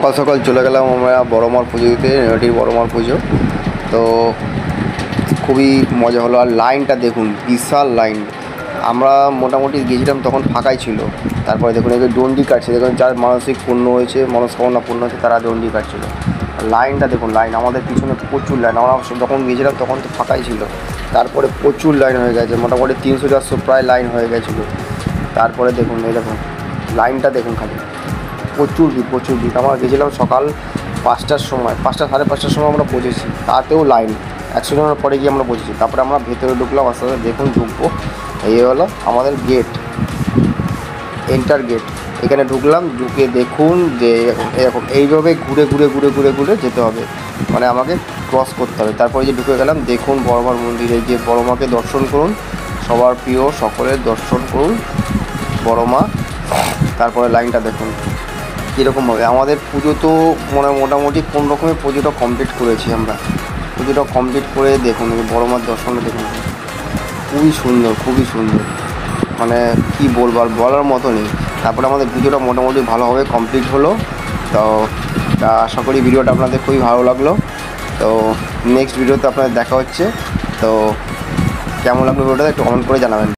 সকাল সকাল চলে গেলাম আমরা বড় মার পুজো দিতে, নৈহাটির বড় মার পুজো। তো খুবই মজা হলো। আর লাইনটা দেখুন, বিশাল লাইন। আমরা মোটামুটি গিয়েছিলাম তখন ফাঁকাই ছিল। তারপরে দেখুন এই ডন্ডি কাটছে, দেখুন যার মানসিক পূর্ণ হয়েছে, মনস্কামনা পূর্ণ হয়েছে তারা ডন্ডি কাটছিল। লাইনটা দেখুন, লাইন আমাদের পিছনে প্রচুর লাইন। আমরা যখন গিয়েছিলাম তখন তো ফাঁকাই ছিল, তারপরে প্রচুর লাইন হয়ে গেছে, মোটামুটি 300-400 প্রায় লাইন হয়ে গেছিলো। তারপরে দেখুন এই দেখুন লাইনটা দেখুন, খালি প্রচুর ভিড়, প্রচুর ভিড়। আমরা গেছিলাম সকাল 5টার সময়, 5টা সাড়ে 5টার সময় আমরা পৌঁছেছি, তাতেও লাইন। 100 জনের পরে গিয়ে আমরা পৌঁছেছি। তারপরে আমরা ভেতরে ঢুকলাম, আস্তে আস্তে দেখুন ঢুকবো। এই হলো আমাদের গেট, এন্টার গেট। এখানে ঢুকলাম, ঢুকে দেখুন যে এরকম এইভাবে ঘুরে ঘুরে ঘুরে ঘুরে ঘুরে যেতে হবে, মানে আমাকে ক্রস করতে হবে। তারপরে যে ঢুকে গেলাম, দেখুন বড় মার মন্দিরে, যে বড় মাকে দর্শন করুন, সবার প্রিয়, সকলের দর্শন করুন বড় মা। তারপরে লাইনটা দেখুন কীরকমভাবে। আমাদের পুজো তো মোটামুটি কোন রকমের পুজোটা কমপ্লিট করেছি আমরা। পুজোটা কমপ্লিট করে দেখুন এই বড় মার দর্শনটা দেখুন, খুবই সুন্দর, খুবই সুন্দর, মানে কী বলবো, আর বলার মতো নেই। তারপরে আমাদের পুজোটা মোটামুটি ভালোভাবে কমপ্লিট হলো। তো আশা করি ভিডিওটা আপনাদের খুবই ভালো লাগলো। তো নেক্সট ভিডিওতে আপনাদের দেখা হচ্ছে। তো কেমন লাগলো ভিডিওটা একটু কমেন্ট করে জানাবেন।